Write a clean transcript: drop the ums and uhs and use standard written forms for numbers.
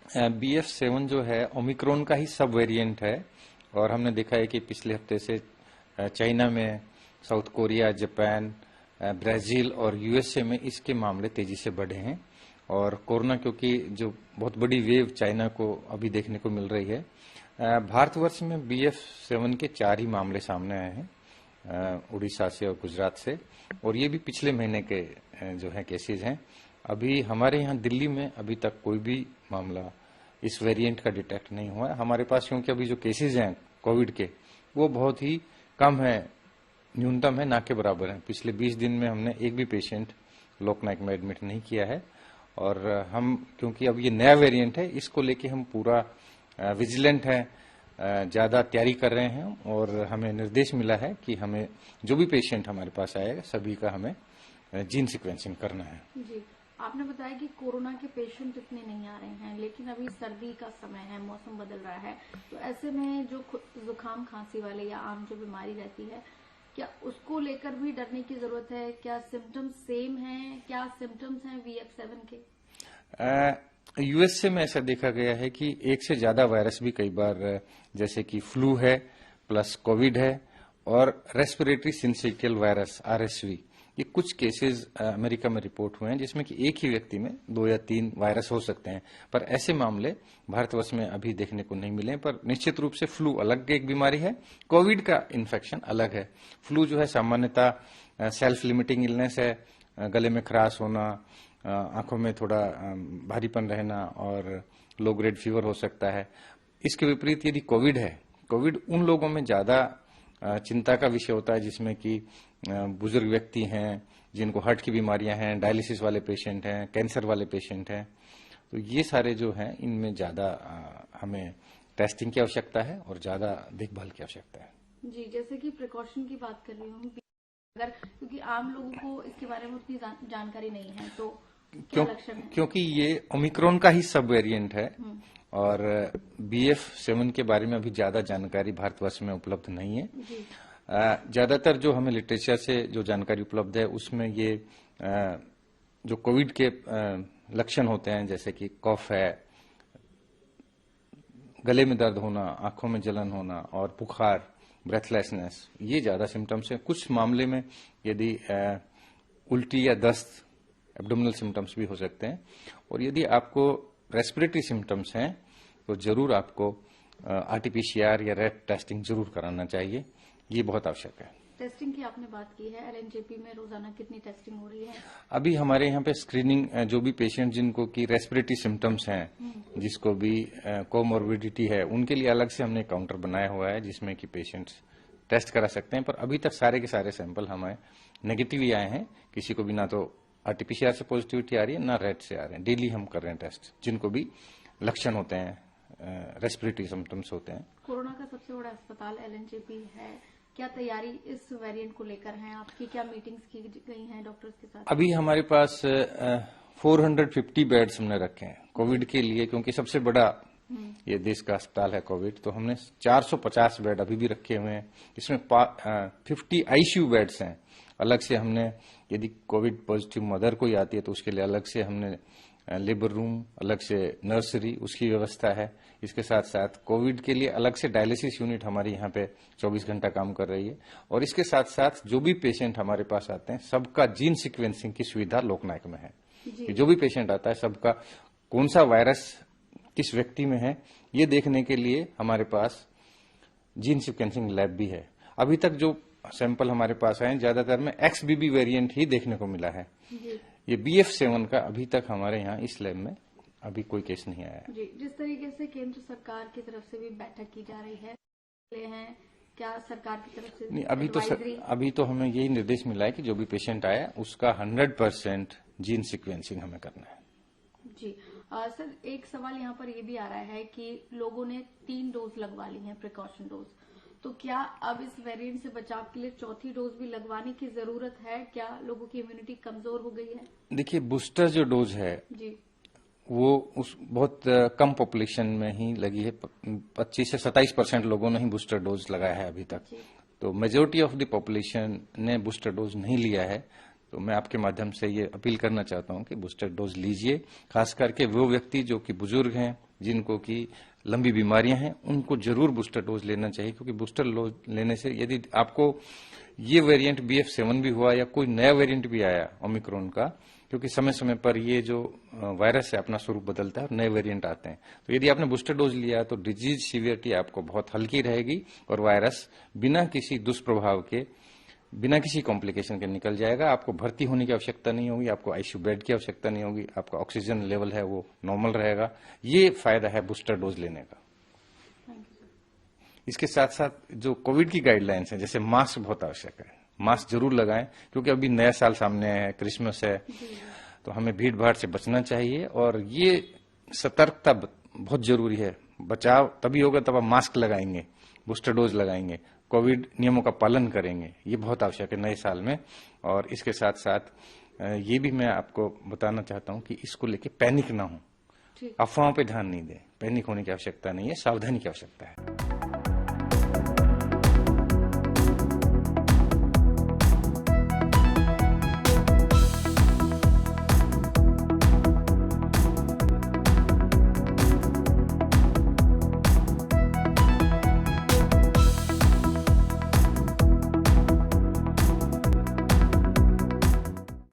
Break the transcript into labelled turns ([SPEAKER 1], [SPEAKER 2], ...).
[SPEAKER 1] BF7 जो है Omicron का ही सब वेरिएंट है और हमने देखा है कि पिछले हफ्ते से चाइना में, साउथ कोरिया, जापान, ब्राजील और यूएसए में इसके मामले तेजी से बढ़े हैं। और कोरोना क्योंकि जो बहुत बड़ी वेव चाइना को अभी देखने को मिल रही है, भारतवर्ष में BF7 के 4 ही मामले सामने आए हैं, उड़ीसा से और गुजरात से, और ये भी पिछले महीने के जो है केसेस हैं। अभी हमारे यहाँ दिल्ली में अभी तक कोई भी मामला इस वेरिएंट का डिटेक्ट नहीं हुआ है हमारे पास, क्योंकि अभी जो केसेस हैं कोविड के वो बहुत ही कम है, न्यूनतम है, ना के बराबर है। पिछले 20 दिन में हमने एक भी पेशेंट लोकनायक में एडमिट नहीं किया है। और हम क्योंकि अब ये नया वेरिएंट है, इसको लेके हम पूरा विजिलेंट है, ज्यादा तैयारी कर रहे हैं और हमें निर्देश मिला है कि हमें जो भी पेशेंट हमारे पास आएगा सभी का हमें जीन सीक्वेंसिंग करना है।
[SPEAKER 2] जी, आपने बताया कि कोरोना के पेशेंट इतने नहीं आ रहे हैं, लेकिन अभी सर्दी का समय है, मौसम बदल रहा है, तो ऐसे में जो जुकाम खांसी वाले या आम जो बीमारी रहती है, क्या उसको लेकर भी डरने की जरूरत है? क्या सिम्टम्स सेम हैं? क्या सिम्टम्स हैं BF7 के?
[SPEAKER 1] यूएसए में ऐसा देखा गया है कि एक से ज्यादा वायरस भी कई बार, जैसे कि फ्लू है प्लस कोविड है और रेस्पिरेटरी सिंसिटियल वायरस RSV, ये कुछ केसेस अमेरिका में रिपोर्ट हुए हैं जिसमें कि एक ही व्यक्ति में 2 या 3 वायरस हो सकते हैं। पर ऐसे मामले भारतवर्ष में अभी देखने को नहीं मिले। पर निश्चित रूप से फ्लू अलग एक बीमारी है, कोविड का इन्फेक्शन अलग है। फ्लू जो है सामान्यतः सेल्फ लिमिटिंग इलनेस है, गले में खराश होना, आंखों में थोड़ा भारीपन रहना और लो ग्रेड फीवर हो सकता है। इसके विपरीत यदि कोविड है, कोविड उन लोगों में ज्यादा चिंता का विषय होता है जिसमें कि बुजुर्ग व्यक्ति हैं, जिनको हार्ट की बीमारियां हैं, डायलिसिस वाले पेशेंट हैं, कैंसर वाले पेशेंट हैं। तो ये सारे जो हैं इनमें ज्यादा हमें टेस्टिंग की आवश्यकता है और ज्यादा देखभाल की आवश्यकता है।
[SPEAKER 2] जी, जैसे कि प्रिकॉशन की बात कर रही हूँ, अगर क्योंकि आम लोगों को इसके बारे में उतनी जानकारी नहीं है, तो क्या लक्षण है? क्योंकि
[SPEAKER 1] ये ओमिक्रॉन का ही सब वेरिएंट है और BF7 के बारे में अभी ज्यादा जानकारी भारतवर्ष में उपलब्ध नहीं है। ज्यादातर जो हमें लिटरेचर से जो जानकारी उपलब्ध है उसमें ये जो कोविड के लक्षण होते हैं, जैसे कि कफ है, गले में दर्द होना, आंखों में जलन होना और बुखार, ब्रेथलेसनेस, ये ज्यादा सिम्टम्स हैं। कुछ मामले में यदि उल्टी या दस्त, एब्डोमिनल सिम्टम्स भी हो सकते हैं। और यदि आपको रेस्पिरेटरी सिम्टम्स हैं तो जरूर आपको RT-PCR या रैट टेस्टिंग जरूर कराना चाहिए, ये बहुत आवश्यक है।
[SPEAKER 2] टेस्टिंग की आपने बात की है, LNJP में रोजाना कितनी टेस्टिंग हो रही है?
[SPEAKER 1] अभी हमारे यहाँ पे स्क्रीनिंग, जो भी पेशेंट जिनको की रेस्पिरेटरी सिम्टम्स हैं, जिसको भी कोमोर्बिडिटी है, उनके लिए अलग से हमने काउंटर बनाया हुआ है जिसमें कि पेशेंट्स टेस्ट करा सकते हैं। पर अभी तक सारे के सारे सैंपल हमें नेगेटिव ही आए हैं, किसी को भी ना तो RT-PCR से पॉजिटिविटी आ रही है ना रैट से आ रहे हैं। डेली हम कर रहे हैं टेस्ट, जिनको भी लक्षण होते हैं, रेस्पिरेटरी सिम्टम्स होते हैं।
[SPEAKER 2] कोरोना का सबसे बड़ा अस्पताल LNJP है, क्या तैयारी इस वेरिएंट को लेकर है आपकी? क्या मीटिंग्स की गई हैं डॉक्टर्स के साथ?
[SPEAKER 1] अभी हमारे पास 450 बेड्स हमने रखे हैं कोविड के लिए, क्योंकि सबसे बड़ा ये देश का अस्पताल है कोविड, तो हमने 450 बेड अभी भी रखे हुए हैं। इसमें 50 ICU बेड्स हैं। अलग से हमने, यदि कोविड पॉजिटिव मदर कोई आती है तो उसके लिए अलग से हमने लेबर रूम, अलग से नर्सरी, उसकी व्यवस्था है। इसके साथ साथ कोविड के लिए अलग से डायलिसिस यूनिट हमारी यहाँ पे 24 घंटा काम कर रही है। और इसके साथ साथ जो भी पेशेंट हमारे पास आते हैं सबका जीन सीक्वेंसिंग की सुविधा लोकनायक में है। जो भी पेशेंट आता है सबका कौन सा वायरस किस व्यक्ति में है, ये देखने के लिए हमारे पास जीन सीक्वेंसिंग लैब भी है। अभी तक जो सैंपल हमारे पास आए ज्यादातर में XBB वेरिएंट ही देखने को मिला है। ये BF7 का अभी तक हमारे यहाँ इस लैब में अभी कोई केस नहीं आया है।
[SPEAKER 2] जी, जिस तरीके से केंद्र सरकार की तरफ से भी बैठक की जा रही है, क्या सरकार की तरफ से?
[SPEAKER 1] नहीं, अभी तो हमें यही निर्देश मिला है कि जो भी पेशेंट आया उसका 100% जीन सीक्वेंसिंग हमें करना है।
[SPEAKER 2] जी सर, एक सवाल यहाँ पर ये भी आ रहा है कि लोगों ने 3 डोज लगवा ली है, प्रिकॉशन डोज, तो क्या अब इस वेरिएंट से बचाव के लिए 4थी डोज भी लगवाने की जरूरत है? क्या लोगों की इम्यूनिटी कमजोर हो गई है? देखिए,
[SPEAKER 1] बूस्टर जो डोज है जी, वो उस बहुत कम पॉपुलेशन में ही लगी है। 25 से 27% लोगों ने ही बूस्टर डोज लगाया है अभी तक। तो मेजोरिटी ऑफ द पॉपुलेशन ने बूस्टर डोज नहीं लिया है। तो मैं आपके माध्यम से ये अपील करना चाहता हूं कि बूस्टर डोज लीजिए। खास करके वो व्यक्ति जो कि बुजुर्ग हैं, जिनको की लंबी बीमारियां हैं, उनको जरूर बूस्टर डोज लेना चाहिए, क्योंकि बूस्टर डोज लेने से यदि आपको ये वेरिएंट BF7 भी हुआ या कोई नया वेरिएंट भी आया ओमिक्रॉन का, क्योंकि समय समय पर ये जो वायरस है अपना स्वरूप बदलता है और नए वेरिएंट आते हैं, तो यदि आपने बूस्टर डोज लिया तो डिजीज सीवियरिटी आपको बहुत हल्की रहेगी और वायरस बिना किसी दुष्प्रभाव के, बिना किसी कॉम्प्लिकेशन के निकल जाएगा। आपको भर्ती होने की आवश्यकता नहीं होगी, आपको आईसीयू बेड की आवश्यकता नहीं होगी, आपका ऑक्सीजन लेवल है वो नॉर्मल रहेगा। ये फायदा है बूस्टर डोज लेने का। इसके साथ साथ जो कोविड की गाइडलाइंस है, जैसे मास्क बहुत आवश्यक है, मास्क जरूर लगाएं, क्योंकि अभी नया साल सामने है, क्रिसमस है, तो हमें भीड़ भाड़ से बचना चाहिए और ये सतर्कता बहुत जरूरी है। बचाव तभी होगा तब आप मास्क लगाएंगे, बूस्टर डोज लगाएंगे, कोविड नियमों का पालन करेंगे, ये बहुत आवश्यक है नए साल में। और इसके साथ साथ ये भी मैं आपको बताना चाहता हूं कि इसको लेके पैनिक ना हो, अफवाहों पे ध्यान नहीं दें। पैनिक होने की आवश्यकता नहीं है, सावधानी की आवश्यकता है।